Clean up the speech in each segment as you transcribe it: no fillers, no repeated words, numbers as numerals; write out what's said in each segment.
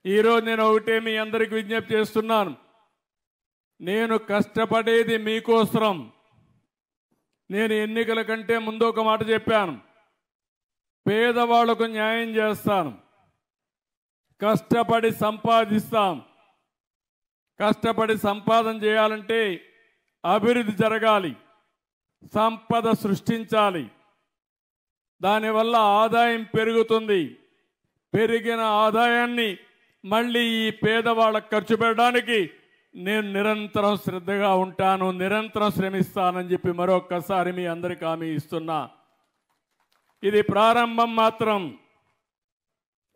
ఈరోజు నేను ఒకటే మీ అందరికి విజ్ఞప్తి చేస్తున్నాను. నేను కష్టపడేది మీకోసం. నేను ఎన్నికల కంటే ముందు ఒక మాట చెప్పాను. పేదవాళ్లకు న్యాయం చేస్తాను, కష్టపడి సంపాదిస్తాం. కష్టపడి సంపాదన చేయాలంటే అభివృద్ధి జరగాలి, సంపద సృష్టించాలి. దానివల్ల ఆదాయం పెరుగుతుంది. పెరిగిన ఆదాయాన్ని మళ్ళీ ఈ పేదవాళ్ళకు ఖర్చు పెట్టడానికి నేను నిరంతరం శ్రద్ధగా ఉంటాను, నిరంతరం శ్రమిస్తానని చెప్పి మరొక్కసారి మీ అందరికీ హామీ ఇస్తున్నా. ఇది ప్రారంభం మాత్రం.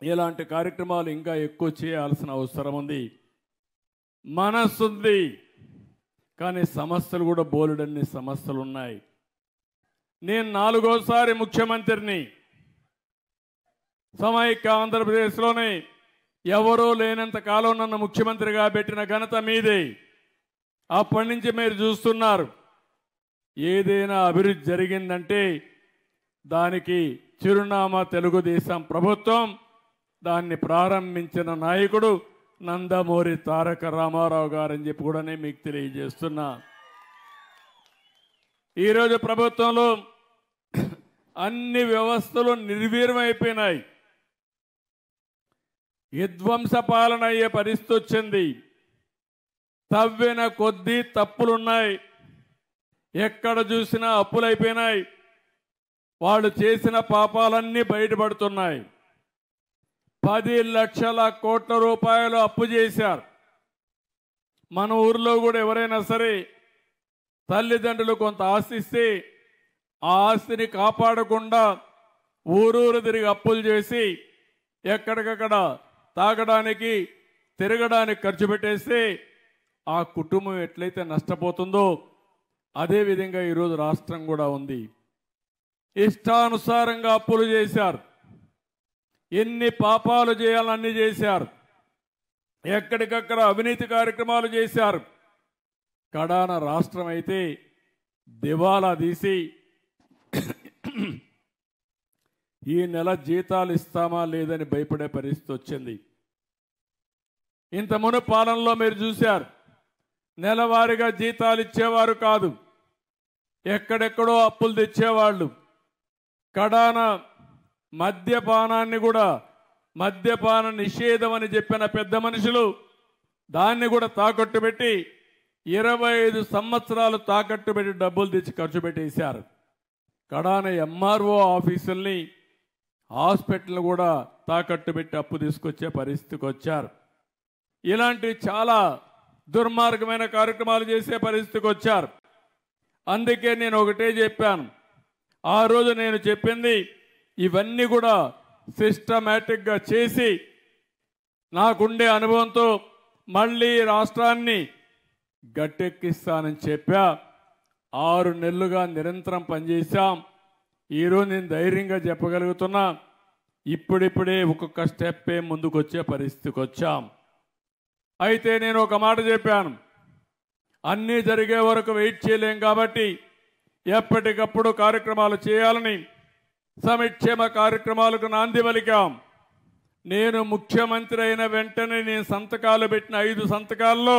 ఇలాంటి కార్యక్రమాలు ఇంకా ఎక్కువ చేయాల్సిన అవసరం ఉంది. మనసుంది, కానీ సమస్యలు కూడా బోలెడన్ని సమస్యలు ఉన్నాయి. నేను 4వసారి ముఖ్యమంత్రిని. సమైక్య ఆంధ్రప్రదేశ్లోనే ఎవరూ లేనంత కాలం నన్ను ముఖ్యమంత్రిగా పెట్టిన ఘనత మీదే. అప్పటి నుంచి మీరు చూస్తున్నారు, ఏదైనా అభివృద్ధి జరిగిందంటే దానికి చిరునామా తెలుగుదేశం ప్రభుత్వం. దాన్ని ప్రారంభించిన నాయకుడు నందమూరి తారక రామారావు గారని చెప్పి కూడా నేను మీకు తెలియజేస్తున్నా. ఈరోజు ప్రభుత్వంలో అన్ని వ్యవస్థలు నిర్వీర్యమైపోయినాయి. విధ్వంస పాలన అయ్యే పరిస్థితి వచ్చింది. తవ్విన కొద్దీ తప్పులున్నాయి. ఎక్కడ చూసినా అప్పులైపోయినాయి. వాళ్ళు చేసిన పాపాలన్నీ బయటపడుతున్నాయి. 10 లక్షల కోట్ల రూపాయలు అప్పు చేశారు. మన ఊర్లో కూడా ఎవరైనా సరే తల్లిదండ్రులు కొంత ఆస్తి ఇస్తే ఆ ఆస్తిని కాపాడకుండా ఊరూరు తిరిగి అప్పులు చేసి ఎక్కడికక్కడ తాగడానికి తిరగడానికి ఖర్చు పెట్టేస్తే ఆ కుటుంబం ఎట్లయితే నష్టపోతుందో అదేవిధంగా ఈరోజు రాష్ట్రం కూడా ఉంది. ఇష్టానుసారంగా అప్పులు చేశారు. ఎన్ని పాపాలు చేయాలన్నీ చేశారు. ఎక్కడికక్కడ అవినీతి కార్యక్రమాలు చేశారు. కడాన రాష్ట్రం అయితే దివాలా తీసి ఈ నెల జీతాలు ఇస్తామా లేదని భయపడే పరిస్థితి వచ్చింది. ఇంత మునుపు పాలనలో మీరు చూశారు, నెలవారీగా జీతాలు ఇచ్చేవారు కాదు, ఎక్కడెక్కడో అప్పులు తెచ్చేవాళ్ళు. కడాన మద్యపానాన్ని కూడా మద్యపాన నిషేధం అని చెప్పిన పెద్ద మనుషులు దాన్ని కూడా తాకట్టు పెట్టి 25 సంవత్సరాలు తాకట్టు పెట్టి డబ్బులు తెచ్చి ఖర్చు పెట్టేశారు. కడాన ఎంఆర్ఓ ఆఫీసుల్ని హాస్పిటల్ కూడా తాకట్టు పెట్టి అప్పు తీసుకొచ్చే పరిస్థితికి వచ్చారు. ఇలాంటి చాలా దుర్మార్గమైన కార్యక్రమాలు చేసే పరిస్థితికి వచ్చారు. అందుకే నేను ఒకటే చెప్పాను. ఆ రోజు నేను చెప్పింది ఇవన్నీ కూడా సిస్టమేటిక్గా చేసి నాకుండే అనుభవంతో మళ్ళీ రాష్ట్రాన్ని గట్టెక్కిస్తానని చెప్పా. 6 నెలలుగా నిరంతరం పనిచేశాం. ఈరోజు నేను ధైర్యంగా చెప్పగలుగుతున్నా, ఇప్పుడిప్పుడే ఒక్కొక్క స్టెప్పే ముందుకు వచ్చే పరిస్థితికి వచ్చాం. అయితే నేను ఒక మాట చెప్పాను, అన్నీ జరిగే వరకు వెయిట్ చేయలేం కాబట్టి ఎప్పటికప్పుడు కార్యక్రమాలు చేయాలని సంక్షేమ కార్యక్రమాలకు నాంది పలికాం. నేను ముఖ్యమంత్రి అయిన వెంటనే నేను సంతకాలు పెట్టిన 5 సంతకాల్లో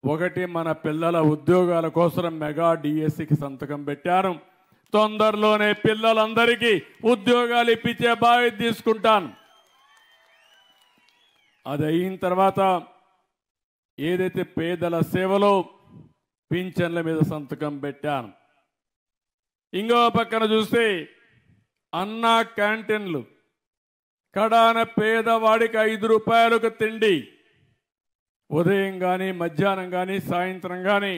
ఒకటి మన పిల్లల ఉద్యోగాల కోసం మెగా డిఎస్సికి సంతకం పెట్టాను. తొందరలోనే పిల్లలందరికీ ఉద్యోగాలు ఇప్పించే బాధ్యత తీసుకుంటాను. అది అయిన తర్వాత ఏదైతే పేదల సేవలో పింఛన్ల మీద సంతకం పెట్టాను. ఇంకో పక్కన చూస్తే అన్నా క్యాంటీన్లు, కడాన పేదవాడికి 5 రూపాయలకు తిండి, ఉదయం కానీ మధ్యాహ్నం కానీ సాయంత్రం కానీ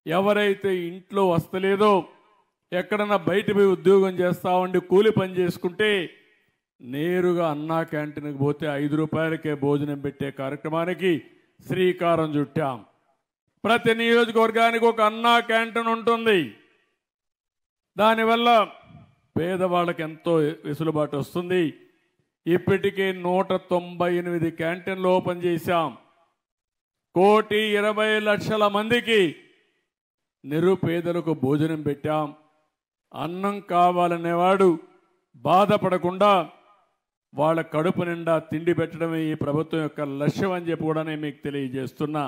ఎవరైతే ఇంట్లో వస్తలేదో ఎక్కడన్నా బయట పోయి ఉద్యోగం చేస్తా ఉండి కూలి పని చేసుకుంటే నేరుగా అన్నా క్యాంటీన్కి పోతే 5 రూపాయలకే భోజనం పెట్టే కార్యక్రమానికి శ్రీకారం చుట్టాం. ప్రతి నియోజకవర్గానికి ఒక అన్నా క్యాంటీన్ ఉంటుంది. దానివల్ల పేదవాళ్ళకి ఎంతో వెసులుబాటు వస్తుంది. ఇప్పటికే 198 క్యాంటీన్లు ఓపెన్ చేశాం. 1,20,00,000 మందికి నిరుపేదలకు భోజనం పెట్టాం. అన్నం కావాలనేవాడు బాధపడకుండా వాళ్ళ కడుపు నిండా తిండి పెట్టడమే ఈ ప్రభుత్వం యొక్క లక్ష్యం అని చెప్పి కూడా నేను మీకు తెలియజేస్తున్నా.